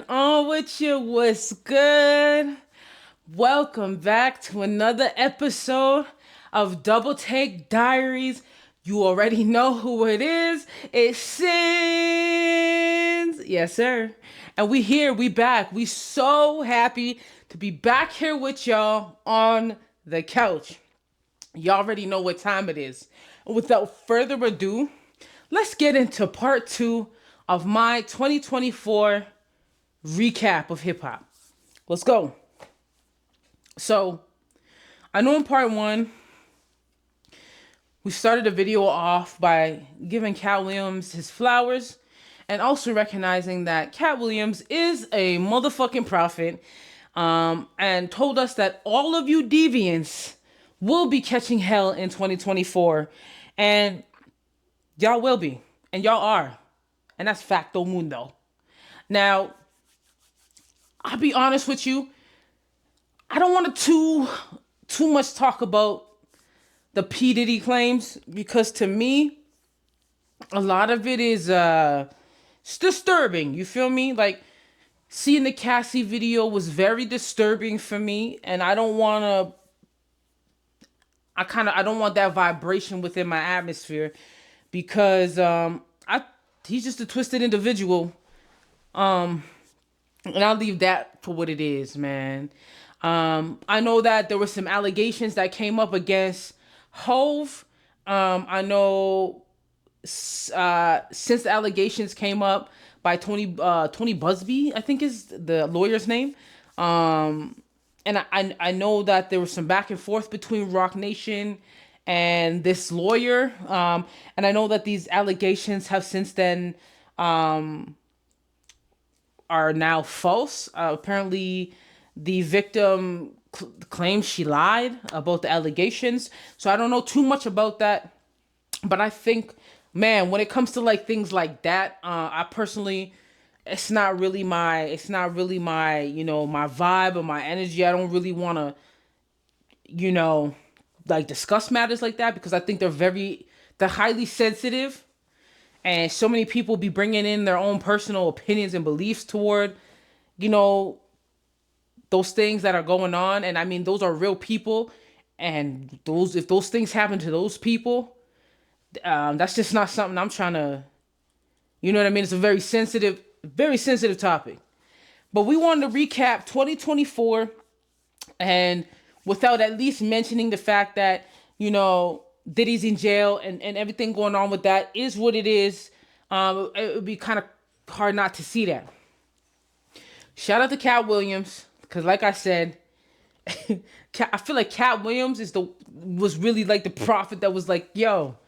On with you, what's good? Welcome back to another episode of DoubleTake Diaries. You already know who it is. It's Sins. Yes, sir. And we here, we back. We so happy to be back here with y'all on the couch. Y'all already know what time it is. Without further ado, let's get into part two of my 2024 recap of hip hop. Let's go. So, I know in part one, we started the video off by giving Cat Williams his flowers and also recognizing that Cat Williams is a motherfucking prophet, and told us that all of you deviants will be catching hell in 2024. And y'all will be. And y'all are. And that's facto mundo. Now, I'll be honest with you. I don't want to too much talk about the P Diddy claims because to me, a lot of it is it's disturbing. You feel me? Like seeing the Cassie video was very disturbing for me, and I don't want to. I don't want that vibration within my atmosphere because I he's just a twisted individual. And I'll leave that for what it is, man. I know that there were some allegations that came up against Hove. I know since the allegations came up by Tony Busby, I think is the lawyer's name. And I know that there was some back and forth between Rock Nation and this lawyer. And I know that these allegations have since then are now false. Apparently, the victim claims she lied about the allegations. So I don't know too much about that. But I think, man, when it comes to like things like that, I personally, it's not really my, my vibe or my energy. I don't really want to, you know, like discuss matters like that because I think they're highly sensitive, and so many people be bringing in their own personal opinions and beliefs toward, you know, those things that are going on. And I mean, those are real people, and those if those things happen to those people, that's just not something I'm trying to, you know what I mean? It's a very sensitive topic. But we wanted to recap 2024, and without at least mentioning the fact that, Diddy's in jail and everything going on with that is what it is. It would be kind of hard not to see that. Shout out to Cat Williams, because like I said, I feel like Cat Williams was really like the prophet that was like, yo,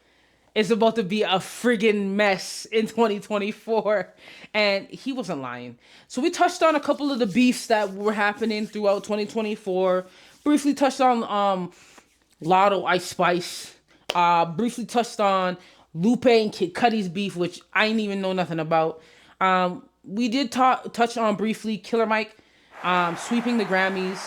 it's about to be a friggin' mess in 2024. And he wasn't lying. So we touched on a couple of the beefs that were happening throughout 2024. Briefly touched on Lotto Ice Spice. Briefly touched on Lupe and Kid Cudi's beef, which I didn't even know nothing about. We did touch on briefly Killer Mike sweeping the Grammys,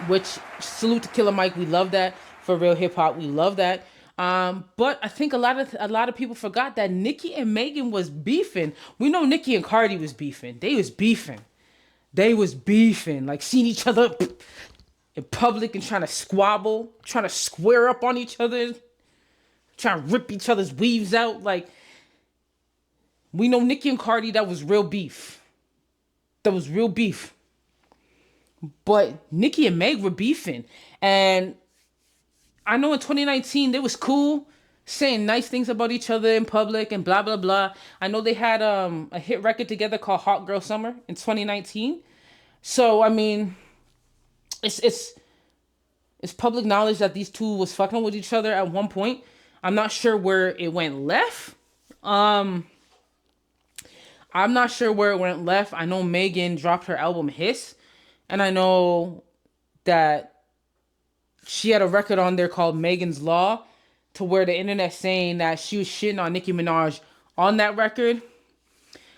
which salute to Killer Mike. We love that for real hip hop. We love that. But I think a lot of people forgot that Nicki and Megan was beefing. We know Nicki and Cardi was beefing. They was beefing. They was beefing, like seeing each other in public and trying to squabble, trying to square up on each other, trying to rip each other's weaves out. Like, we know Nicki and Cardi, that was real beef. That was real beef. But Nicki and Meg were beefing. And I know in 2019 they was cool, saying nice things about each other in public and blah blah blah. I know they had a hit record together called Hot Girl Summer in 2019. So I mean, it's public knowledge that these two was fucking with each other at one point. I'm not sure where it went left. I'm not sure where it went left. I know Megan dropped her album Hiss, and I know that she had a record on there called Megan's Law, to where the internet saying that she was shitting on Nicki Minaj on that record.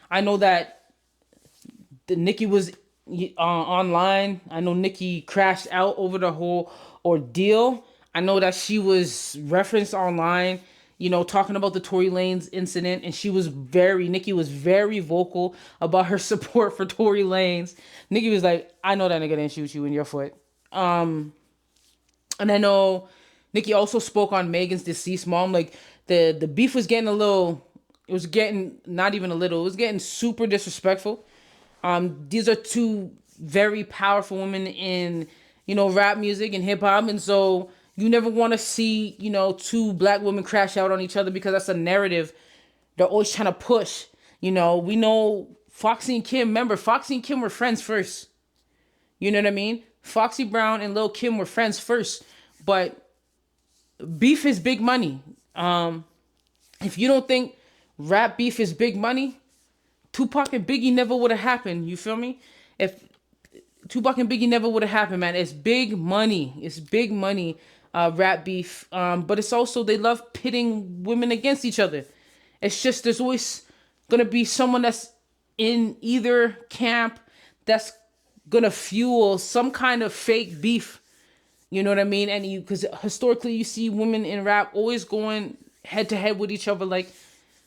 I know that the Nicki was online. I know Nicki crashed out over the whole ordeal. I know that she was referenced online, talking about the Tory Lanez incident, and Nikki was very vocal about her support for Tory Lanez. Nikki was like, I know that nigga didn't shoot you in your foot. And I know Nikki also spoke on Megan's deceased mom. Like the beef was getting a little, it was getting not even a little, it was getting super disrespectful. These are two very powerful women in, rap music and hip hop. And so you never want to see, two black women crash out on each other, because that's a narrative they're always trying to push. We know Foxy and Kim, remember, Foxy and Kim were friends first. You know what I mean? Foxy Brown and Lil Kim were friends first. But beef is big money. If you don't think rap beef is big money, Tupac and Biggie never would have happened. You feel me? If Tupac and Biggie never would have happened, man. It's big money. It's big money, rap beef. But it's also, they love pitting women against each other. It's just, there's always going to be someone that's in either camp that's going to fuel some kind of fake beef. You know what I mean? And because historically you see women in rap always going head to head with each other. Like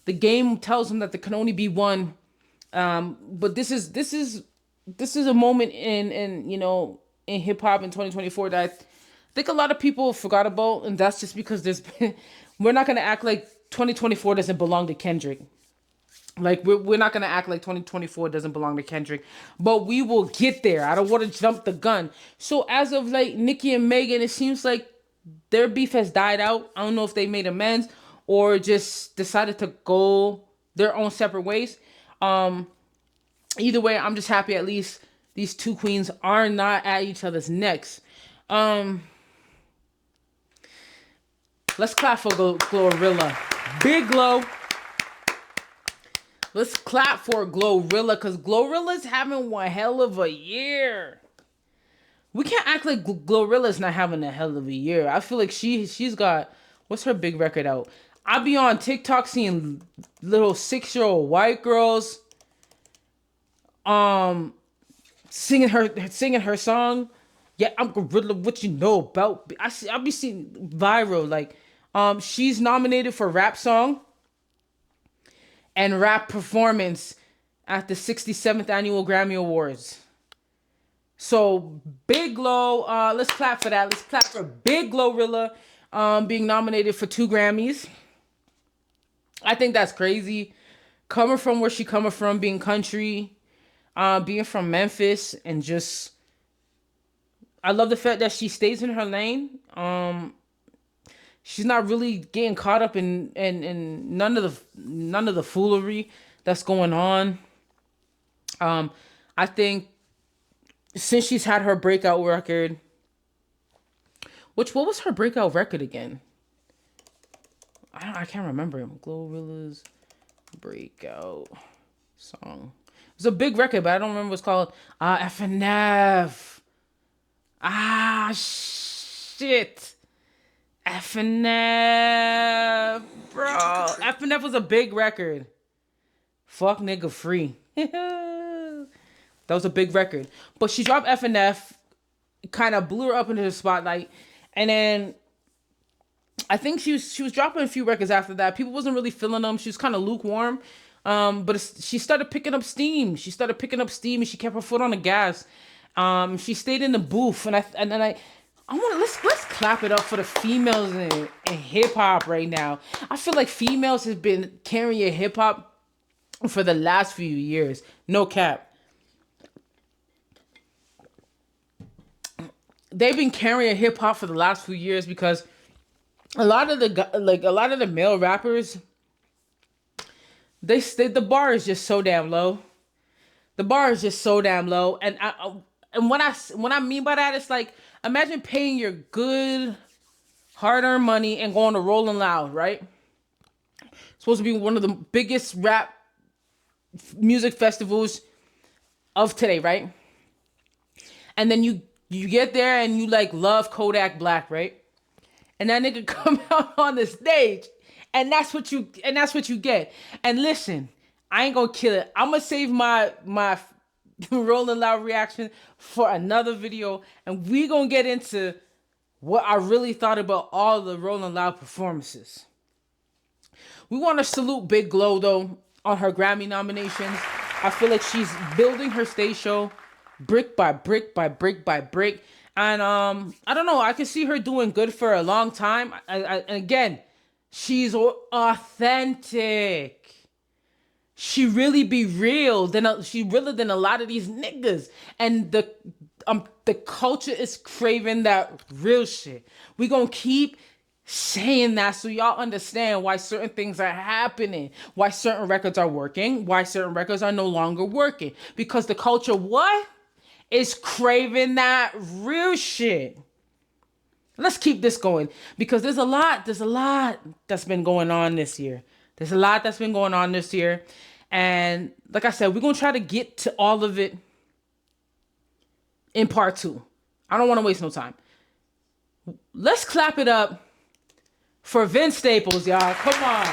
the game tells them that there can only be one. But this is a moment in hip hop in 2024 that I think a lot of people forgot about, and that's just because we're not gonna act like 2024 doesn't belong to Kendrick. Like we're not gonna act like 2024 doesn't belong to Kendrick, but we will get there. I don't want to jump the gun. So as of like Nicki and Megan, it seems like their beef has died out. I don't know if they made amends or just decided to go their own separate ways. Either way, I'm just happy at least these two queens are not at each other's necks. Let's clap for Glorilla. Big Glow. Let's clap for Glorilla, because Glorilla's having one hell of a year. We can't act like Glorilla's not having a hell of a year. I feel like she's got, what's her big record out? I be on TikTok seeing little 6-year-old white girls singing her song. Yeah, I'm Gorilla, what you know about? I be seeing viral, like she's nominated for rap song and rap performance at the 67th annual Grammy Awards. So Big Glow, let's clap for that. Let's clap for Big Glorilla being nominated for 2 Grammys. I think that's crazy. Coming from where she coming from, being country, being from Memphis, and just, I love the fact that she stays in her lane. She's not really getting caught up in none of the foolery that's going on. I think since she's had her breakout record, what was her breakout record again? I can't remember. Glorilla's breakout song. It's a big record, but I don't remember what it's called. FNF. Shit. FNF, bro. FNF was a big record. Fuck nigga free. That was a big record. But she dropped FNF, kind of blew her up into the spotlight. And then I think she was dropping a few records after that. People wasn't really feeling them. She was kind of lukewarm. But she started picking up steam. And she kept her foot on the gas. She stayed in the booth, and I want let's clap it up for the females in hip hop right now. I feel like females have been carrying hip hop for the last few years. No cap. They've been carrying hip hop for the last few years because a lot of the male rappers, the bar is just so damn low. The bar is just so damn low, and what I mean by that, it's like, imagine paying your good, hard-earned money and going to Rolling Loud, right? It's supposed to be one of the biggest rap music festivals of today, right? And then you get there and you like love Kodak Black, right? And that nigga come out on the stage, and that's what you get. And listen, I ain't gonna kill it. I'm gonna save my Rolling Loud reaction for another video, and we gonna get into what I really thought about all the Rolling Loud performances. We want to salute Big Glow though on her Grammy nominations. I feel like she's building her stage show brick by brick by brick by brick. And I don't know, I can see her doing good for a long time. And again, she's authentic. She really be real she realer than a lot of these niggas. And the culture is craving that real shit. We gonna keep saying that so y'all understand why certain things are happening, why certain records are working, why certain records are no longer working. Because the culture what? Is craving that real shit. Let's keep this going because there's a lot that's been going on this year. There's a lot that's been going on this year. And like I said, we're going to try to get to all of it in part 2. I don't want to waste no time. Let's clap it up for Vince Staples, y'all. Come on.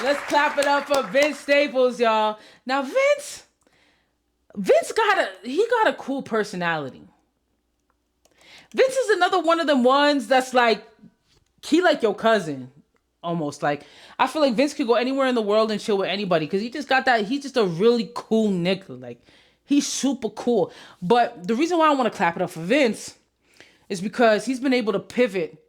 Let's clap it up for Vince Staples, y'all. Now, Vince got a cool personality. Vince is another one of them ones that's like, he like your cousin. Almost like, I feel like Vince could go anywhere in the world and chill with anybody because he just got that, he's just a really cool nigga. Like, he's super cool. But the reason why I want to clap it up for Vince is because he's been able to pivot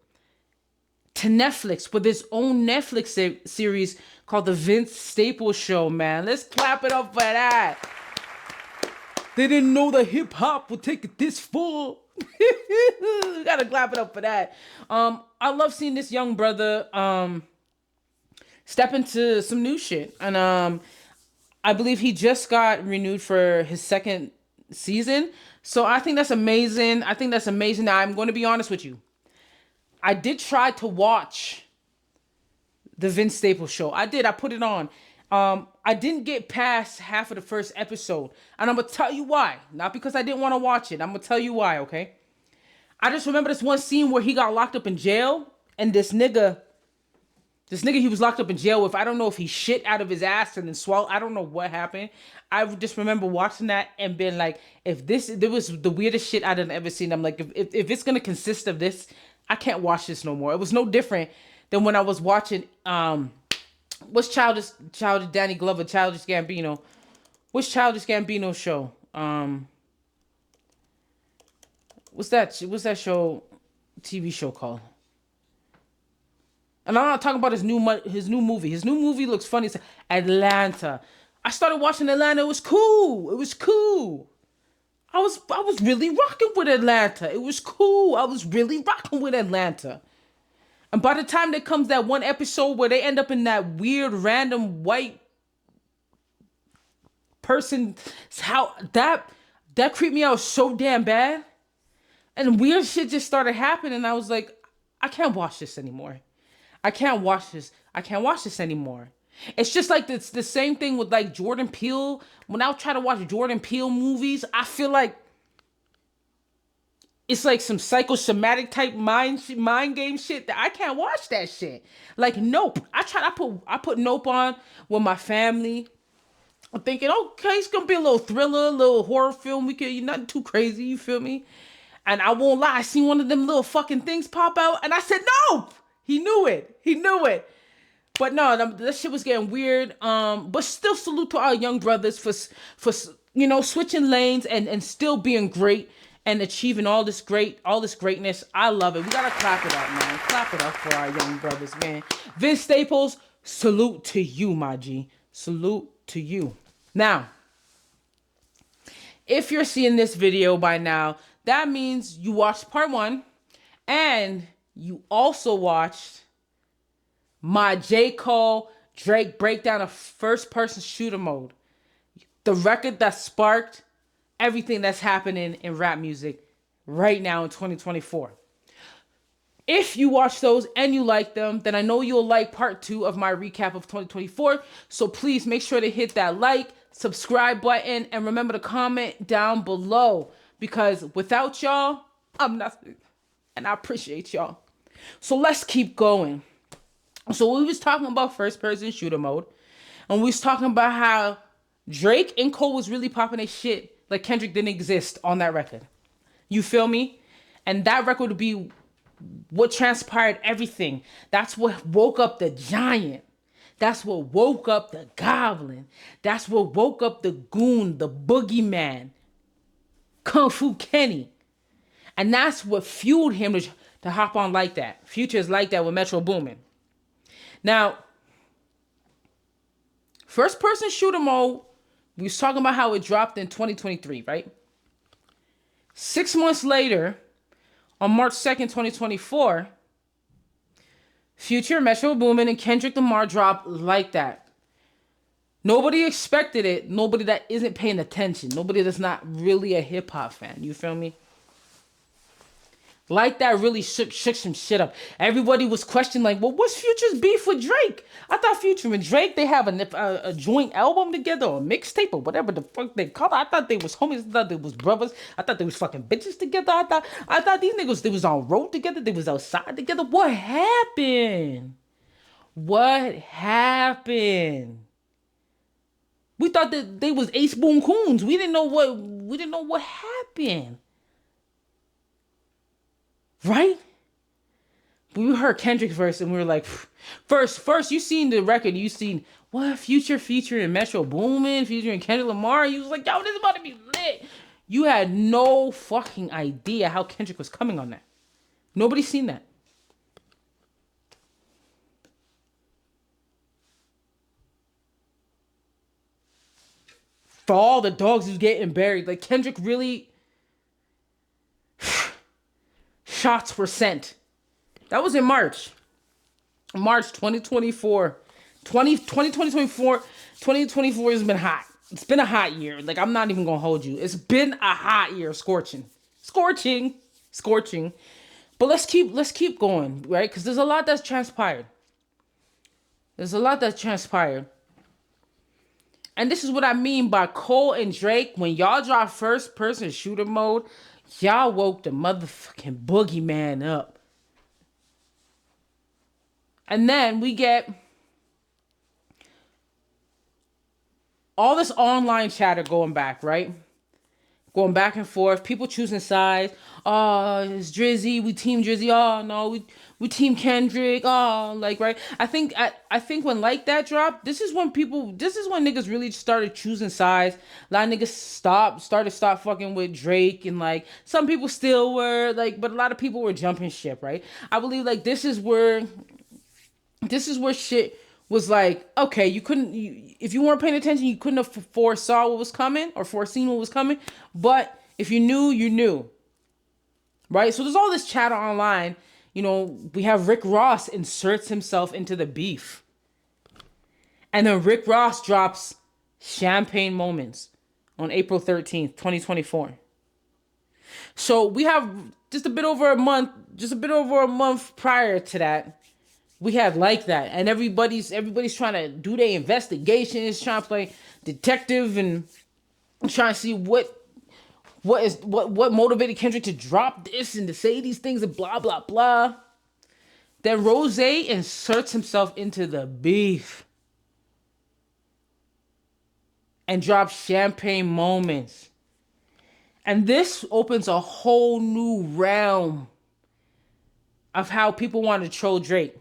to Netflix with his own Netflix series called The Vince Staples Show, man. Let's clap it up for that. They didn't know that hip hop would take it this far. We gotta clap it up for that. I love seeing this young brother step into some new shit. And I believe he just got renewed for his second season. So I think that's amazing. Now, I'm going to be honest with you. I did try to watch the Vince Staples Show. I did. I put it on. I didn't get past half of the first episode. And I'm going to tell you why. Not because I didn't want to watch it. I'm going to tell you why, okay? I just remember this one scene where he got locked up in jail. And this nigga he was locked up in jail with, I don't know if he shit out of his ass and then swallowed. I don't know what happened. I just remember watching that and being like, there was the weirdest shit I'd ever seen. I'm like, if it's going to consist of this, I can't watch this no more. It was no different than when I was watching, what's Childish Danny Glover, Childish Gambino. What's Childish Gambino show? What's that show, TV show called? And I'm not talking about his new movie. His new movie looks funny. It's Atlanta. I started watching Atlanta. It was cool. I was really rocking with Atlanta. It was cool. I was really rocking with Atlanta. And by the time there comes that one episode where they end up in that weird random white person, how that creeped me out so damn bad. And weird shit just started happening. And I was like, I can't watch this anymore. I can't watch this anymore. It's just like it's the same thing with like Jordan Peele. When I try to watch Jordan Peele movies, I feel like it's like some psychosomatic type mind game shit that I can't watch that shit. Like Nope. I put Nope on with my family. I'm thinking, okay, it's gonna be a little thriller, a little horror film. Nothing too crazy, you feel me? And I won't lie, I seen one of them little fucking things pop out, and I said, nope! He knew it. But no, that shit was getting weird. But still salute to our young brothers for switching lanes and still being great and achieving all this greatness. I love it. We gotta clap it up, man. Clap it up for our young brothers, man. Vince Staples, salute to you, my G. Salute to you. Now, if you're seeing this video by now, that means you watched part 1 and you also watched my J. Cole Drake breakdown of first-person shooter mode. The record that sparked everything that's happening in rap music right now in 2024. If you watch those and you like them, then I know you'll like part 2 of my recap of 2024. So please make sure to hit that like, subscribe button, and remember to comment down below. Because without y'all, I'm nothing. And I appreciate y'all. So let's keep going. So we was talking about first-person shooter mode. And we was talking about how Drake and Cole was really popping their shit like Kendrick didn't exist on that record. You feel me? And that record would be what transpired everything. That's what woke up the giant. That's what woke up the goblin. That's what woke up the goon, the boogeyman, Kung Fu Kenny. And that's what fueled him to hop on like that. Future is like that with Metro Boomin. Now, first person shooter mode, we was talking about how it dropped in 2023, right? 6 months later, on March 2nd, 2024, Future, Metro Boomin, and Kendrick Lamar dropped like that. Nobody expected it. Nobody that isn't paying attention. Nobody that's not really a hip hop fan. You feel me? Like that really shook some shit up. Everybody was questioning, like, well, what's Future's beef with Drake? I thought Future and Drake, they have a joint album together or a mixtape or whatever the fuck they call it. I thought they was homies. I thought they was brothers. I thought they was fucking bitches together. I thought these niggas, they was on road together. They was outside together. What happened? What happened? We thought that they was Ace Boon Coons. We didn't know what happened. Right? But we heard Kendrick's verse and we were like, first you seen the record, you seen what Future featuring Metro Boomin, featuring Kendrick Lamar. You was like, yo, this is about to be lit. You had no fucking idea how Kendrick was coming on that. Nobody's seen that. For all the dogs who's getting buried, like Kendrick really shots were sent. That was in March 2024. 2024 has been hot. It's been a hot year. Like, I'm not even gonna hold you. It's been a hot year. Scorching. But let's keep going, right? Because there's a lot that's transpired. And this is what I mean by Cole and Drake. When y'all drop first person shooter mode, y'all woke the motherfucking boogeyman up. And then we get all this online chatter going back, right? Going back and forth. People choosing sides. Oh, it's Drizzy. We team Drizzy. Oh, no, we team Kendrick. Oh, like, right? I think when like that dropped, this is when niggas really started choosing sides. A lot of niggas started fucking with Drake, and like some people still were like, but a lot of people were jumping ship, right? I believe like this is where shit was like, okay, if you weren't paying attention, you couldn't have foresaw what was coming or foreseen what was coming. But if you knew, you knew. Right? So there's all this chatter online. You know, we have Rick Ross inserts himself into the beef. And then Rick Ross drops Champagne Moments on April 13th, 2024. So we have just a bit over a month prior to that. We had like that, and everybody's trying to do their investigations, trying to play detective, and trying to see what motivated Kendrick to drop this and to say these things and blah blah blah. Then Rose inserts himself into the beef and drops Champagne Moments, and this opens a whole new realm of how people want to troll Drake.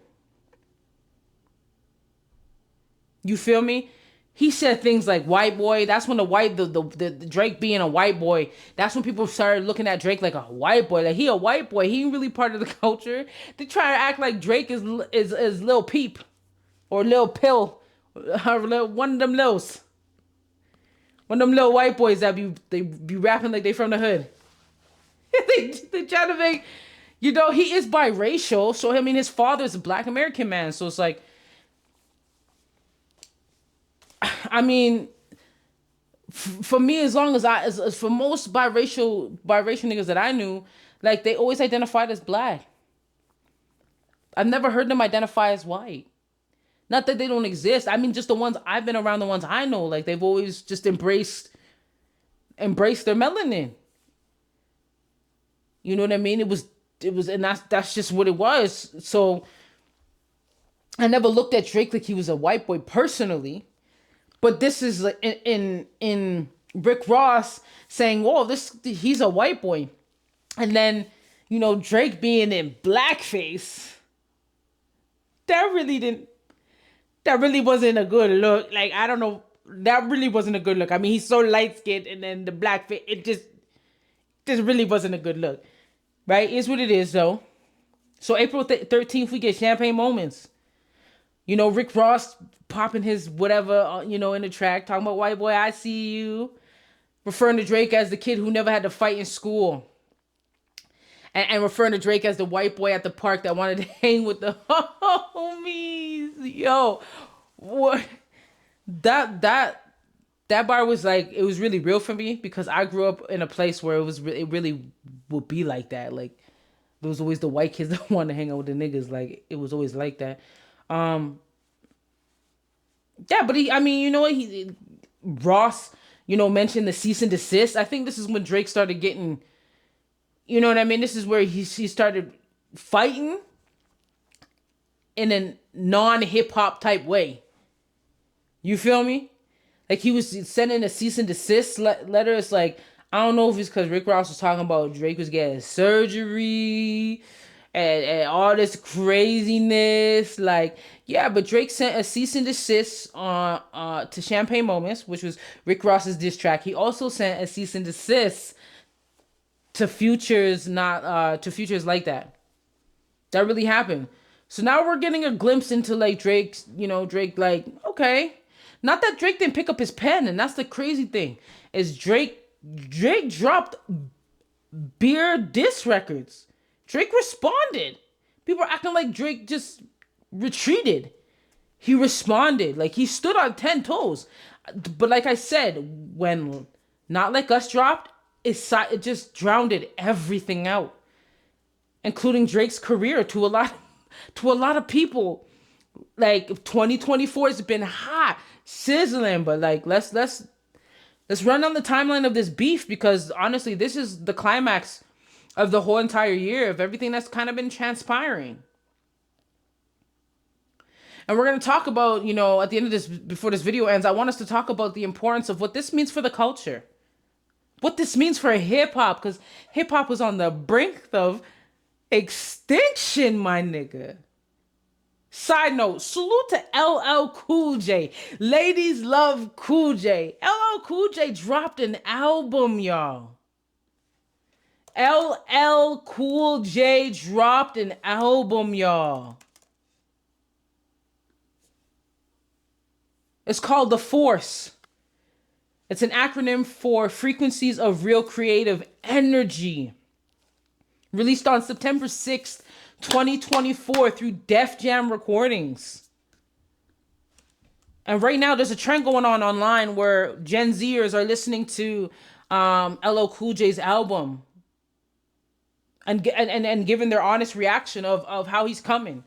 You feel me? He said things like white boy. That's when the Drake being a white boy. That's when people started looking at Drake like a white boy. Like he a white boy. He ain't really part of the culture. They try to act like Drake is Lil Peep or Lil Pill or one of them little white boys that be rapping like they from the hood. they try to make, you know, he is biracial. So I mean, his father's a Black American man. So it's like, I mean, for me, as long as for most biracial niggas that I knew, like they always identified as Black. I've never heard them identify as white. Not that they don't exist. I mean, just the ones I've been around, the ones I know, like they've always just embraced their melanin. You know what I mean? It was, and that's just what it was. So I never looked at Drake like he was a white boy personally. But this is like in Rick Ross saying, "Whoa, he's a white boy," and then you know Drake being in blackface. That really didn't That really wasn't a good look. Like, I don't know. That really wasn't a good look. I mean, he's so light skinned, and then the black fit, it just really wasn't a good look. Right? Is what it is, though. So April 13th, we get champagne moments. You know, Rick Ross popping his whatever, in the track, talking about white boy, I see you. Referring to Drake as the kid who never had to fight in school. And referring to Drake as the white boy at the park that wanted to hang with the homies. Yo, what? That bar was like, it was really real for me because I grew up in a place where it really would be like that. Like, there was always the white kids that wanted to hang out with the niggas. Like, it was always like that. Yeah, but I mean, you know what? Ross, mentioned the cease and desist. I think this is when Drake started getting, you know what I mean? This is where he started fighting in a non-hip hop type way. You feel me? Like, he was sending a cease and desist letter. It's like, I don't know if it's because Rick Ross was talking about Drake was getting surgery and all this craziness. Like, yeah, but Drake sent a cease and desist to Champagne Moments, which was Rick Ross's diss track. He also sent a cease and desist to Futures, not to Futures Like That. That really happened. So now we're getting a glimpse into like Drake's, Drake like, okay. Not that Drake didn't pick up his pen, and that's the crazy thing. Is Drake dropped beer diss records. Drake responded. People are acting like Drake just retreated. He responded. Like, he stood on 10 toes. But like I said, when Not Like Us dropped, it just drowned everything out, including Drake's career to a lot of people. Like, 2024 has been hot, sizzling, but like let's run on the timeline of this beef, because honestly, this is the climax of the whole entire year of everything that's kind of been transpiring. And we're going to talk about, at the end of this, before this video ends, I want us to talk about the importance of what this means for the culture. What this means for hip hop, because hip hop was on the brink of extinction, my nigga. Side note, salute to LL Cool J. Ladies love Cool J. LL Cool J dropped an album, y'all. LL Cool J dropped an album, y'all. It's called The Force. It's an acronym for Frequencies of Real Creative Energy. Released on September 6th, 2024 through Def Jam Recordings. And right now there's a trend going on online where Gen Zers are listening to LL Cool J's album and giving their honest reaction of how he's coming.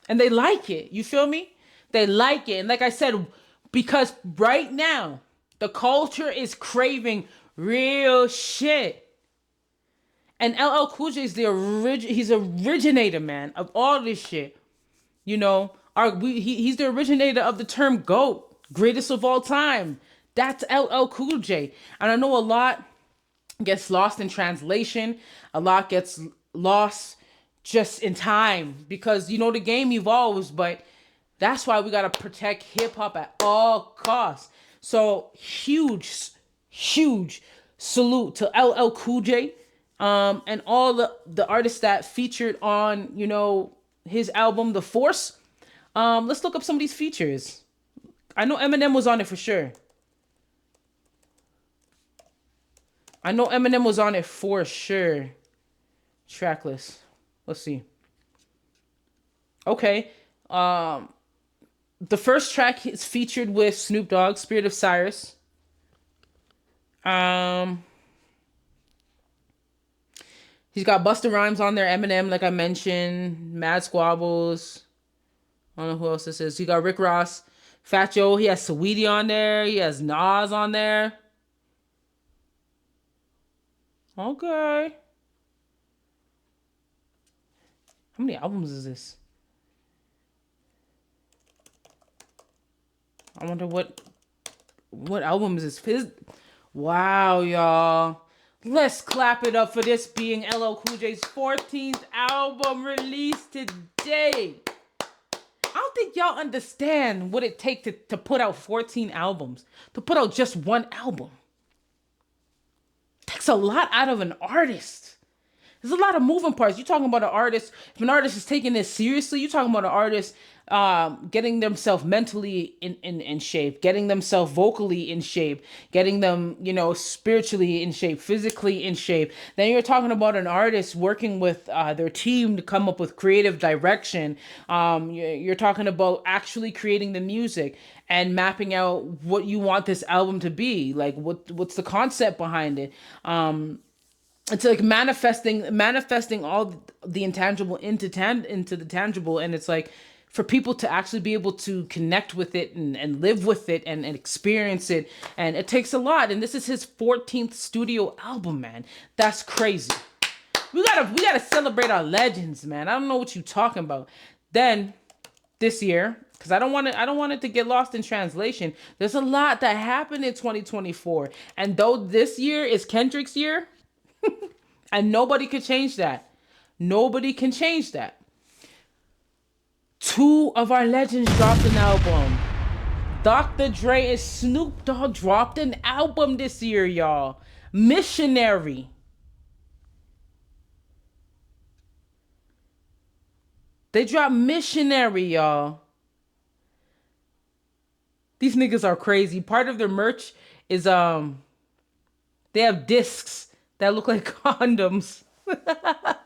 And they like it. You feel me? They like it. And like I said, because right now the culture is craving real shit. And LL Cool J is he's originator, man, of all this shit. He's the originator of the term GOAT, greatest of all time. That's LL Cool J. And I know a lot gets lost in translation. A lot gets lost just in time because, the game evolves, but that's why we got to protect hip hop at all costs. So huge salute to LL Cool J. And all the artists that featured on, his album, The Force. Let's look up some of these features. I know Eminem was on it for sure. Tracklist. Let's see. Okay. The first track is featured with Snoop Dogg, Spirit of Cyrus. He's got Busta Rhymes on there, Eminem, like I mentioned, Mad Squabbles. I don't know who else this is. He got Rick Ross, Fat Joe. He has Saweetie on there. He has Nas on there. Okay. How many albums is this? I wonder what album is this? Wow, y'all. Let's clap it up for this being LL Cool J's 14th album released today. I don't don't think y'all understand what it takes to put out 14 albums, to put out just one album. It takes a lot out of an artist. There's a lot of moving parts. You're talking about an artist. If an artist is taking this seriously, you're talking about an artist getting themselves mentally in shape, getting themselves vocally in shape, getting them, spiritually in shape, physically in shape. Then you're talking about an artist working with their team to come up with creative direction. You're talking about actually creating the music and mapping out what you want this album to be. Like what's the concept behind it? It's like manifesting all the intangible into the tangible, and it's like for people to actually be able to connect with it and live with it and experience it, and it takes a lot. And this is his 14th studio album, man. That's crazy. We gotta celebrate our legends, man. I don't know what you're talking about. Then this year, because I don't want it to get lost in translation, there's a lot that happened in 2024, and though this year is Kendrick's year, and nobody can change that. Nobody can change that. Two of our legends dropped an album. Dr. Dre and Snoop Dogg dropped an album this year, y'all. Missionary. They dropped Missionary, y'all. These niggas are crazy. Part of their merch is they have discs that look like condoms.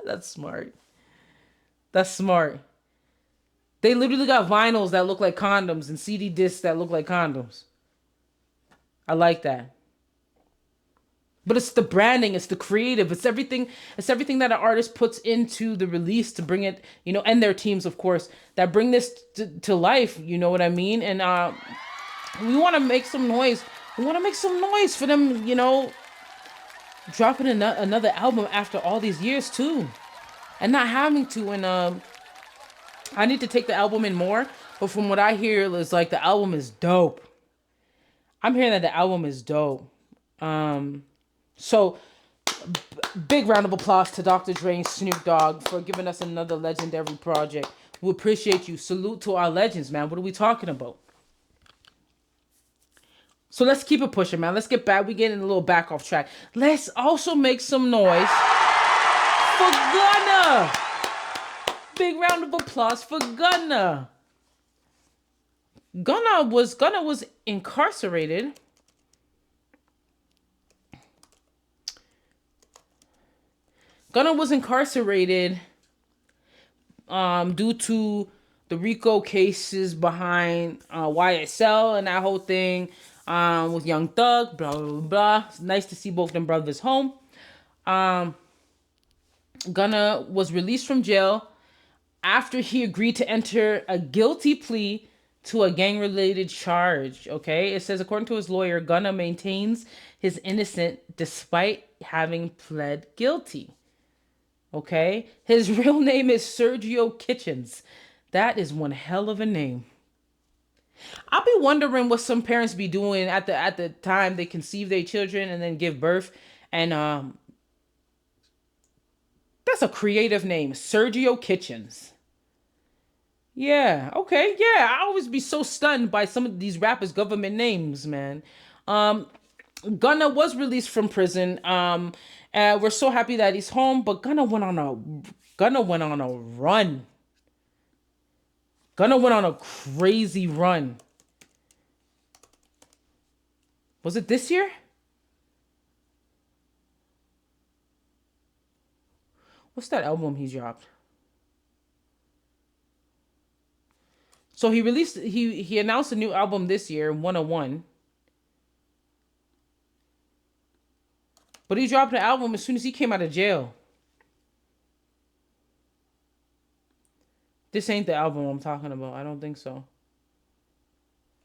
That's smart. That's smart. They literally got vinyls that look like condoms and CD discs that look like condoms. I like that. But it's the branding, it's the creative, it's everything that an artist puts into the release to bring it, and their teams, of course, that bring this to life, you know what I mean? And we want to make some noise. We want to make some noise for them, dropping another album after all these years too, and not having to. And I need to take the album in more, but from what I hear, it's like the album is dope. I'm hearing that the album is dope. So big round of applause to Dr. Dre and Snoop Dogg for giving us another legendary project. We appreciate you. Salute to our legends, man. What are we talking about? So let's keep it pushing, man. Let's get back. We getting a little back off track. Let's also make some noise for Gunna. Big round of applause for Gunna. Gunna was incarcerated. Gunna was incarcerated due to the RICO cases behind YSL and that whole thing with Young Thug, blah, blah, blah. It's nice to see both them brothers home. Gunna was released from jail after he agreed to enter a guilty plea to a gang-related charge, okay? It says, according to his lawyer, Gunna maintains his innocence despite having pled guilty. Okay? His real name is Sergio Kitchens. That is one hell of a name. I'll be wondering what some parents be doing at the time they conceive their children and then give birth. And that's a creative name, Sergio Kitchens. Yeah, okay, yeah. I always be so stunned by some of these rappers' government names, man. Gunna was released from prison. We're so happy that he's home, but Gunna went on a run. Gunna went on a crazy run. Was it this year? What's that album he dropped? So he announced a new album this year, 101. But he dropped an album as soon as he came out of jail. This ain't the album I'm talking about. I don't think so.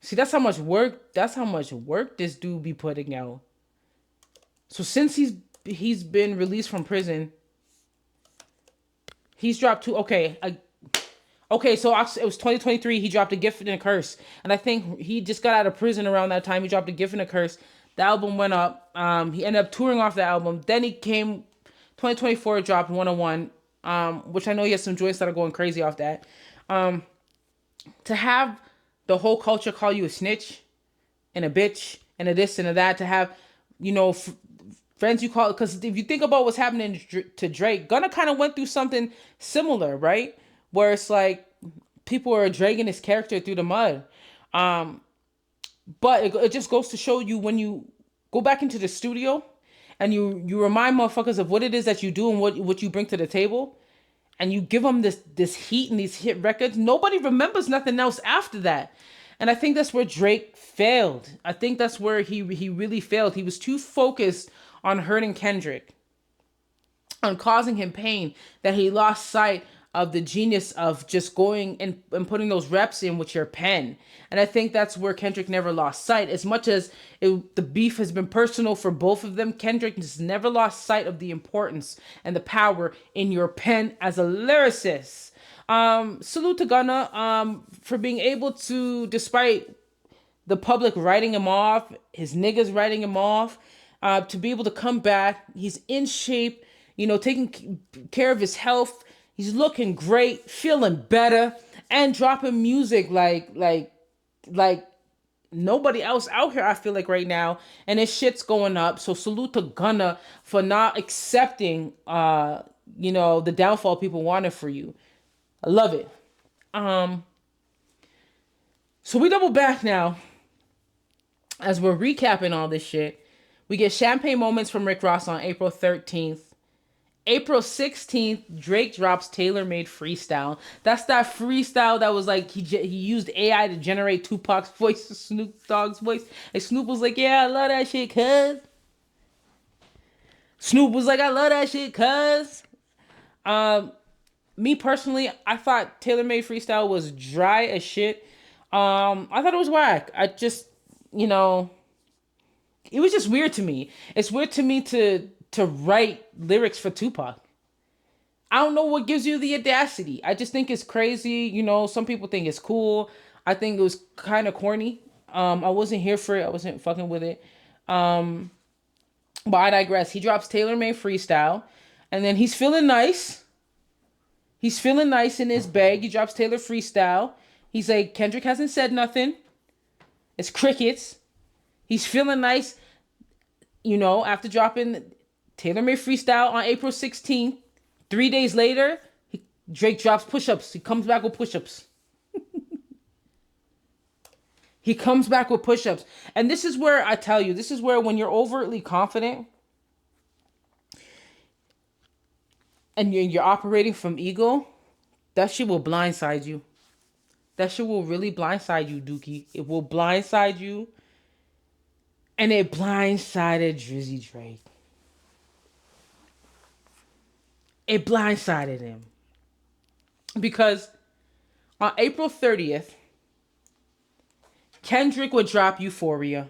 See, that's how much work this dude be putting out. So since he's been released from prison, he's dropped two. Okay, so it was 2023. He dropped A Gift and a Curse, and I think he just got out of prison around that time. He dropped A Gift and a Curse. The album went up. He ended up touring off the album. Then he came 2024, dropped 101, which I know he has some joints that are going crazy off that. to have the whole culture call you a snitch and a bitch and a this and a that, to have, you know, friends you call, because if you think about what's happening to Drake, Gunna kind of went through something similar, right? Where it's like people are dragging his character through the mud. Um, but it just goes to show you, when you go back into the studio and you remind motherfuckers of what it is that you do and what you bring to the table, and you give them this heat and these hit records, nobody remembers nothing else after that. And I think that's where Drake failed. I think that's where he really failed. He was too focused on hurting Kendrick, on causing him pain, that he lost sight of the genius of just going and putting those reps in with your pen. And I think that's where Kendrick never lost sight. As much as the beef has been personal for both of them, Kendrick has never lost sight of the importance and the power in your pen as a lyricist. Salute to Gunna for being able to, despite the public writing him off, his niggas writing him off, to be able to come back. He's in shape, you know, taking care of his health. He's looking great, feeling better, and dropping music like nobody else out here, I feel like, right now. And his shit's going up. So salute to Gunna for not accepting you know, the downfall people wanted for you. I love it. So we double back now as we're recapping all this shit. We get Champagne Moments from Rick Ross on April 13th. April 16th, Drake drops Tailor Made Freestyle. That's that freestyle that was like, he used AI to generate Tupac's voice, Snoop Dogg's voice. And Snoop was like, yeah, I love that shit, cuz. Snoop was like, I love that shit, cuz. Me personally, I thought Tailor Made Freestyle was dry as shit. I thought it was whack. I just, you know, it was just weird to me. It's weird to me to write lyrics for Tupac. I don't know what gives you the audacity. I just think it's crazy. You know, some people think it's cool. I think it was kind of corny. I wasn't here for it. I wasn't fucking with it. But I digress. He drops Tailor Made Freestyle, and then he's feeling nice. He's feeling nice in his bag. He drops Taylor Freestyle. He's like, Kendrick hasn't said nothing. It's crickets. He's feeling nice, you know, after dropping Tailor Made Freestyle on April 16th. 3 days later, Drake drops Push-Ups. He comes back with Push-Ups. He comes back with Push-Ups. And this is where, I tell you, this is where, when you're overtly confident and you're operating from ego, that shit will blindside you. That shit will really blindside you, Dookie. It will blindside you. And it blindsided Drizzy Drake. It blindsided him. Because on April 30th, Kendrick would drop Euphoria.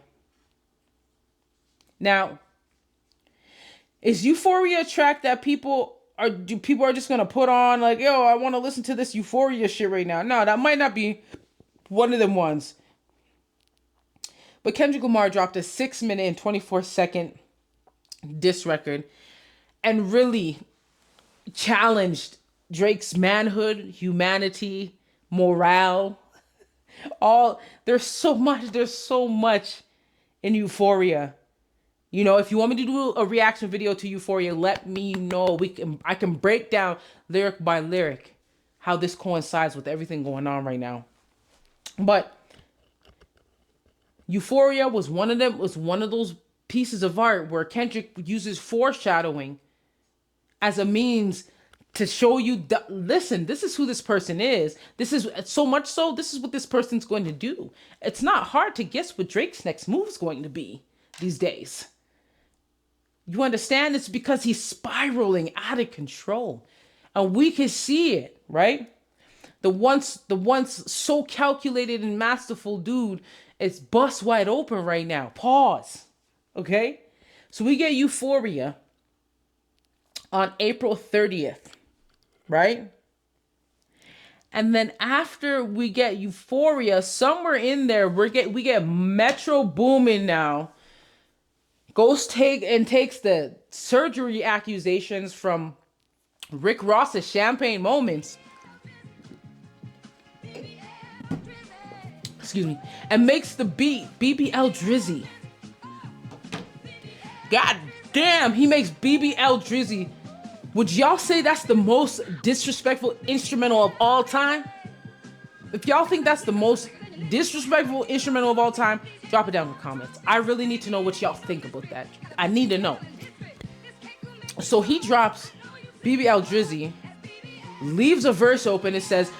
Now, is Euphoria a track that people are just gonna put on like, yo, I want to listen to this Euphoria shit right now? No, that might not be one of them ones. But Kendrick Lamar dropped a 6-minute and 24-second diss record and really challenged Drake's manhood, humanity, morale. There's so much in Euphoria. You know, if you want me to do a reaction video to Euphoria, let me know. I can break down lyric by lyric how this coincides with everything going on right now. But Euphoria was one of those pieces of art where Kendrick uses foreshadowing as a means to show you, listen, this is who this person is. This is so much so, this is what this person's going to do. It's not hard to guess what Drake's next move is going to be these days. You understand? It's because he's spiraling out of control. And we can see it, right? The once so calculated and masterful dude is bust wide open right now. Pause. Okay? So we get Euphoria on April 30th, right? And then after we get Euphoria, somewhere in there, we get Metro Boomin now. Takes the surgery accusations from Rick Ross's Champagne Moments excuse me, and makes the beat BBL Drizzy. God damn, he makes BBL Drizzy. Would y'all say that's the most disrespectful instrumental of all time? If y'all think that's the most disrespectful instrumental of all time, drop it down in the comments. I really need to know what y'all think about that. I need to know. So he drops BBL Drizzy, leaves a verse open. It says,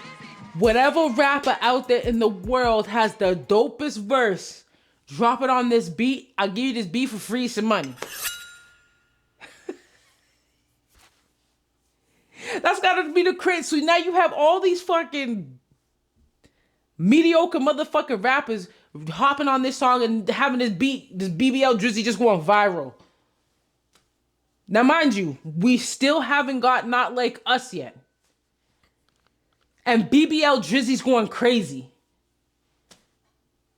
whatever rapper out there in the world has the dopest verse, drop it on this beat. I'll give you this beat for free, some money. That's gotta be the crit. So now you have all these fucking mediocre motherfucking rappers hopping on this song and having this beat, this BBL Drizzy just going viral. Now, mind you, we still haven't got Not Like Us yet. And BBL Drizzy's going crazy.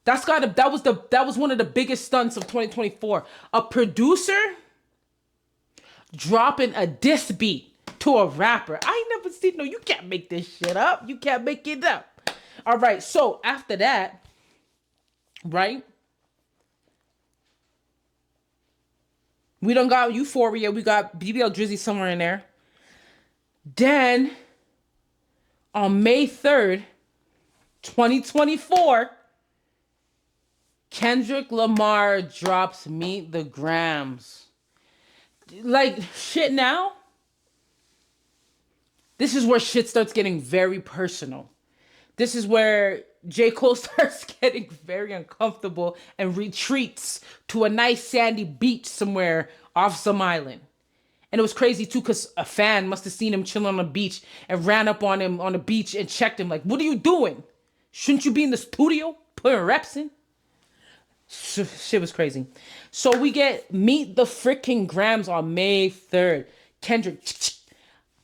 That was one of the biggest stunts of 2024. A producer dropping a diss beat to a rapper. I ain't never seen, no, you can't make this shit up. You can't make it up. All right, so after that, right? We done got Euphoria. We got BBL Drizzy somewhere in there. Then, on May 3rd, 2024, Kendrick Lamar drops Meet the Grams. Like, shit now? This is where shit starts getting very personal. This is where J. Cole starts getting very uncomfortable and retreats to a nice sandy beach somewhere off some island. And it was crazy too, because a fan must have seen him chilling on the beach and ran up on him on the beach and checked him like, what are you doing? Shouldn't you be in the studio putting reps in? Shit was crazy. So we get Meet the Freaking Grams on May 3rd. Kendrick.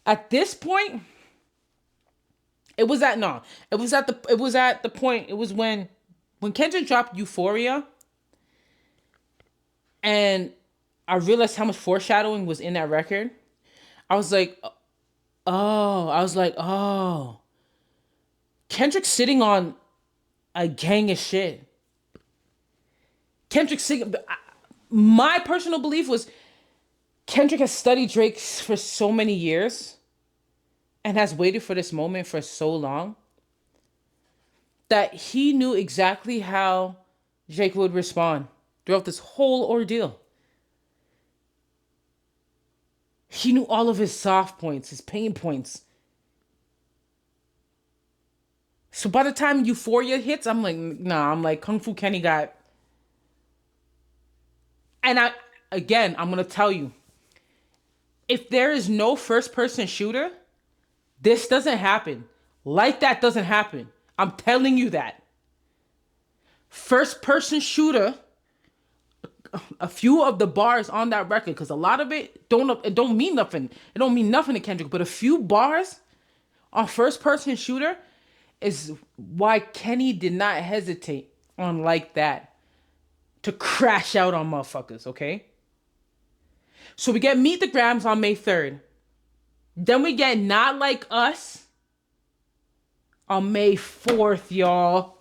At this point, it was at the point, it was when Kendrick dropped Euphoria, and I realized how much foreshadowing was in that record. I was like, Kendrick's sitting on a gang of shit. My personal belief was Kendrick has studied Drake for so many years and has waited for this moment for so long that he knew exactly how Drake would respond throughout this whole ordeal. He knew all of his soft points, his pain points. So by the time Euphoria hits, I'm like Kung Fu Kenny got... And I'm going to tell you, if there is no first-person shooter, this doesn't happen. Like that doesn't happen. I'm telling you that. First-person shooter, a few of the bars on that record, because a lot of it don't mean nothing. It don't mean nothing to Kendrick, but a few bars on first-person shooter is why Kenny did not hesitate on Like That to crash out on motherfuckers, okay? So we get Meet the Grams on May 3rd. Then we get Not Like Us on May 4th, y'all.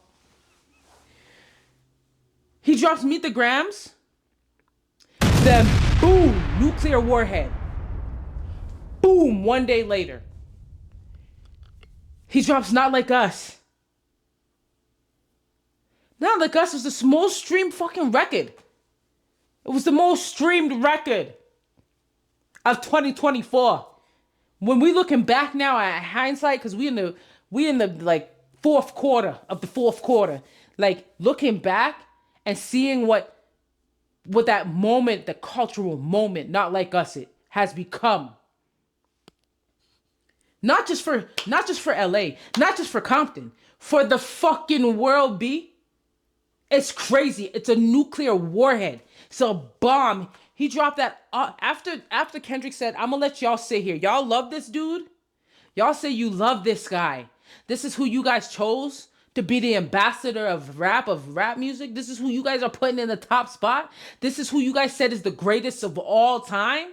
He drops Meet the Grams. Then, boom, nuclear warhead. Boom, 1 day later. He drops Not Like Us. Not Like Us was the most streamed fucking record. It was the most streamed record of 2024. When we looking back now at hindsight, because we in the like fourth quarter of the fourth quarter, like looking back and seeing what that moment, the cultural moment, Not Like Us, it has become. Not just for LA, not just for Compton, for the fucking world, B. It's crazy. It's a nuclear warhead. It's a bomb. He dropped that after Kendrick said, I'm gonna let y'all sit here. Y'all love this dude? Y'all say you love this guy. This is who you guys chose to be the ambassador of rap music. This is who you guys are putting in the top spot. This is who you guys said is the greatest of all time.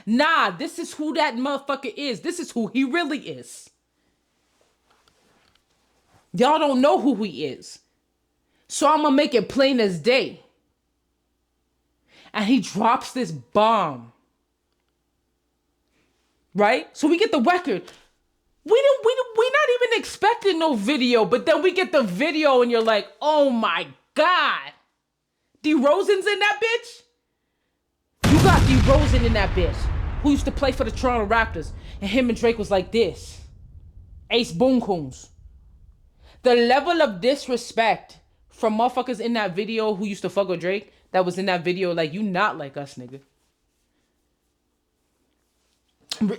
Nah, this is who that motherfucker is. This is who he really is. Y'all don't know who he is. So I'm gonna make it plain as day. And he drops this bomb. Right? So we get the record. We not even expecting no video, but then we get the video and you're like, oh my God. D Rosen's in that bitch? You got D Rosen in that bitch, who used to play for the Toronto Raptors. And him and Drake was like this. Ace Boom Coons. The level of disrespect from motherfuckers in that video who used to fuck with Drake, that was in that video, like, you not like us, nigga.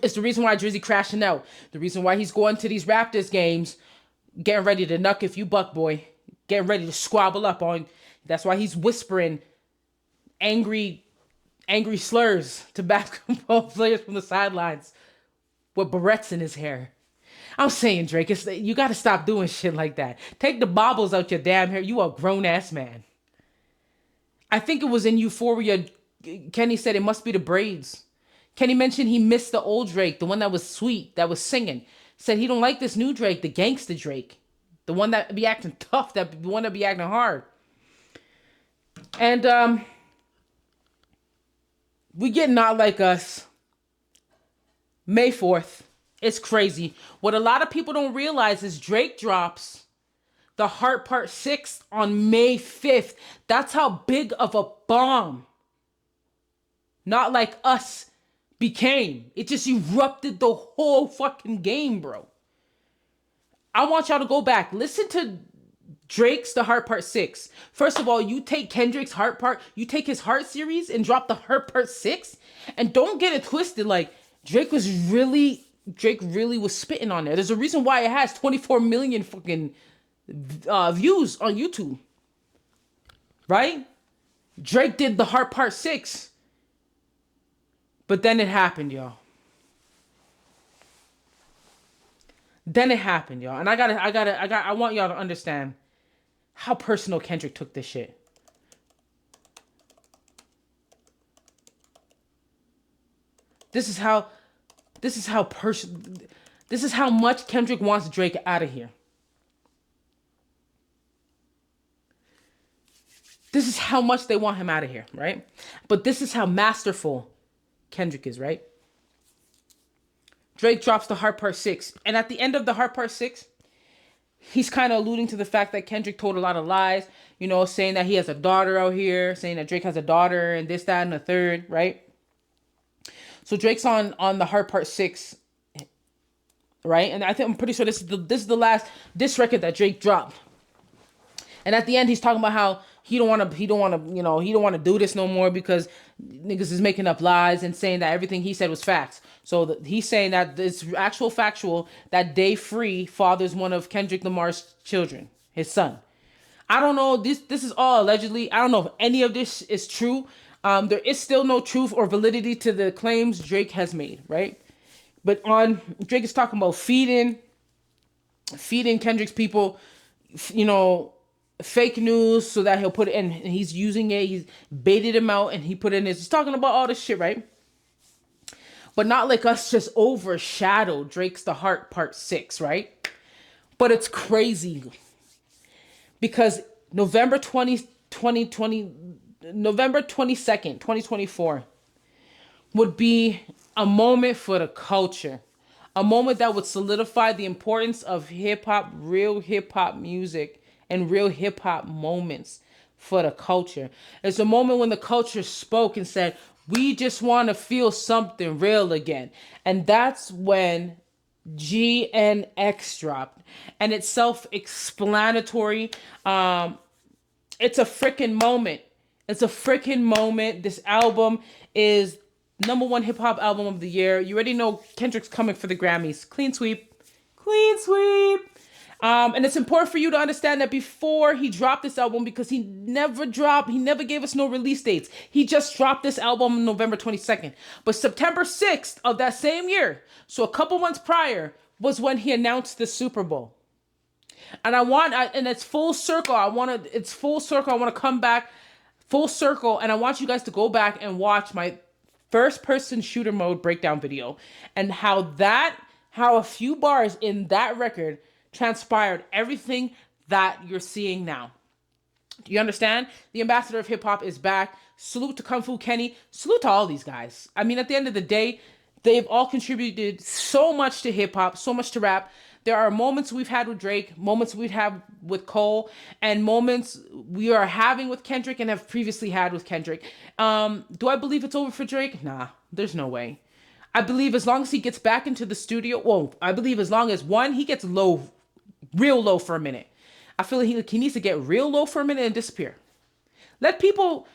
It's the reason why Drizzy crashing out. The reason why he's going to these Raptors games, getting ready to knuck if you buck boy. Getting ready to squabble up on. That's why he's whispering angry slurs to basketball players from the sidelines with barrettes in his hair. I'm saying, Drake, you got to stop doing shit like that. Take the bobbles out your damn hair. You a grown-ass man. I think it was in Euphoria, Kenny said it must be the braids. Kenny mentioned he missed the old Drake, the one that was sweet, that was singing. Said he don't like this new Drake, the gangster Drake. The one that be acting tough, the one that be acting hard. And we get Not Like Us May 4th. It's crazy. What a lot of people don't realize is Drake drops The Heart Part 6 on May 5th. That's how big of a bomb Not Like Us became. It just erupted the whole fucking game, bro. I want y'all to go back. Listen to Drake's The Heart Part 6. First of all, you take Kendrick's Heart Part, you take his Heart series and drop The Heart Part 6. And don't get it twisted. Like, Drake really was spitting on there. There's a reason why it has 24 million fucking views on YouTube. Right? Drake did The Heart Part 6. But then it happened, y'all. Then it happened, y'all. And I want y'all to understand how personal Kendrick took this shit. This is how much Kendrick wants Drake out of here. This is how much they want him out of here, right? But this is how masterful Kendrick is, right? Drake drops The Heart Part 6. And at the end of The Heart Part 6, he's kind of alluding to the fact that Kendrick told a lot of lies, you know, saying that he has a daughter out here, saying that Drake has a daughter and this, that, and the third, right? So Drake's on The Heart Part 6, right? And I'm pretty sure this is the last diss record that Drake dropped. And at the end, he's talking about how he don't want to do this no more because niggas is making up lies and saying that everything he said was facts. So he's saying that it's actual factual that Dave Free fathers one of Kendrick Lamar's children, his son. I don't know. This is all allegedly. I don't know if any of this is true. There is still no truth or validity to the claims Drake has made, right? But Drake is talking about feeding Kendrick's people, you know, fake news so that he'll put it in. And he's using it. He's baited him out and he put it in his. He's talking about all this shit, right? But Not Like Us just overshadowed Drake's The Heart Part 6, right? But it's crazy because November 22nd, 2024 would be a moment for the culture. A moment that would solidify the importance of hip-hop, real hip-hop music, and real hip-hop moments for the culture. It's a moment when the culture spoke and said, we just want to feel something real again. And that's when GNX dropped. And it's self-explanatory. It's a freaking moment. It's a freaking moment. This album is #1 hip-hop album of the year. You already know Kendrick's coming for the Grammys. Clean sweep. Clean sweep. And it's important for you to understand that before he dropped this album, because he never gave us no release dates. He just dropped this album on November 22nd. But September 6th of that same year, so a couple months prior, was when he announced the Super Bowl. And and it's full circle. It's full circle. I want to come back full circle. And I want you guys to go back and watch my first person shooter mode breakdown video. And how a few bars in that record transpired everything that you're seeing now. You understand? The ambassador of hip hop is back. Salute to Kung Fu Kenny. Salute to all these guys. I mean, at the end of the day, they've all contributed so much to hip hop, so much to rap. There are moments we've had with Drake, moments we've had with Cole, and moments we are having with Kendrick and have previously had with Kendrick. Do I believe it's over for Drake? Nah, there's no way. I believe as long as he gets back into the studio, well, I believe as long as one, he gets low, real low for a minute. I feel like he needs to get real low for a minute and disappear. Let people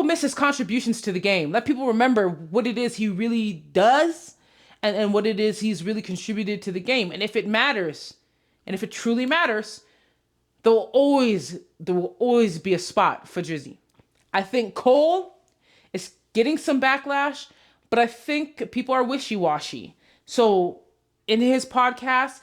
miss his contributions to the game. Let people remember what it is he really does and what it is he's really contributed to the game. And if it matters, and if it truly matters, there will always be a spot for Drizzy. I think Cole is getting some backlash, but I think people are wishy-washy. So in his podcast,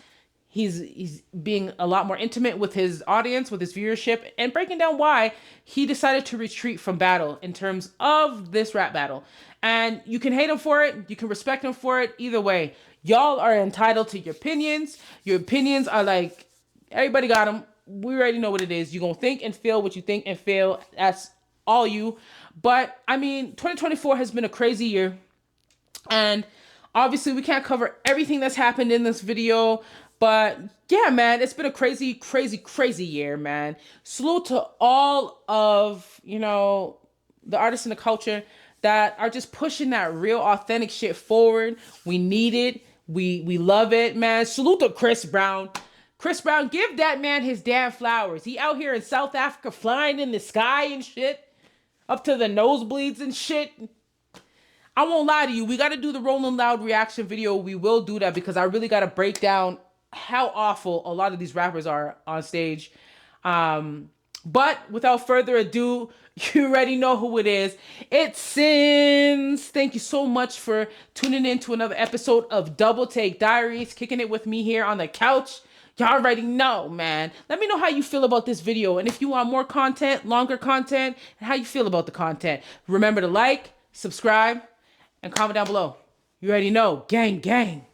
he's being a lot more intimate with his audience, with his viewership, and breaking down why he decided to retreat from battle in terms of this rap battle. And you can hate him for it, you can respect him for it. Either way, y'all are entitled to your opinions. Your opinions are like, everybody got them. We already know what it is. You're going to think and feel what you think and feel. That's all you. But, I mean, 2024 has been a crazy year. And obviously, we can't cover everything that's happened in this video. But, yeah, man, it's been a crazy, crazy, crazy year, man. Salute to all of, the artists in the culture that are just pushing that real, authentic shit forward. We need it. We love it, man. Salute to Chris Brown. Chris Brown, give that man his damn flowers. He out here in South Africa flying in the sky and shit. Up to the nosebleeds and shit. I won't lie to you. We got to do the Rolling Loud reaction video. We will do that because I really got to break down how awful a lot of these rappers are on stage. But without further ado, you already know who it is. It's Sins. Thank you so much for tuning in to another episode of DoubleTake Diaries, kicking it with me here on the couch. Y'all already know, man. Let me know how you feel about this video. And if you want more content, longer content, and how you feel about the content. Remember to like, subscribe, and comment down below. You already know. Gang, gang.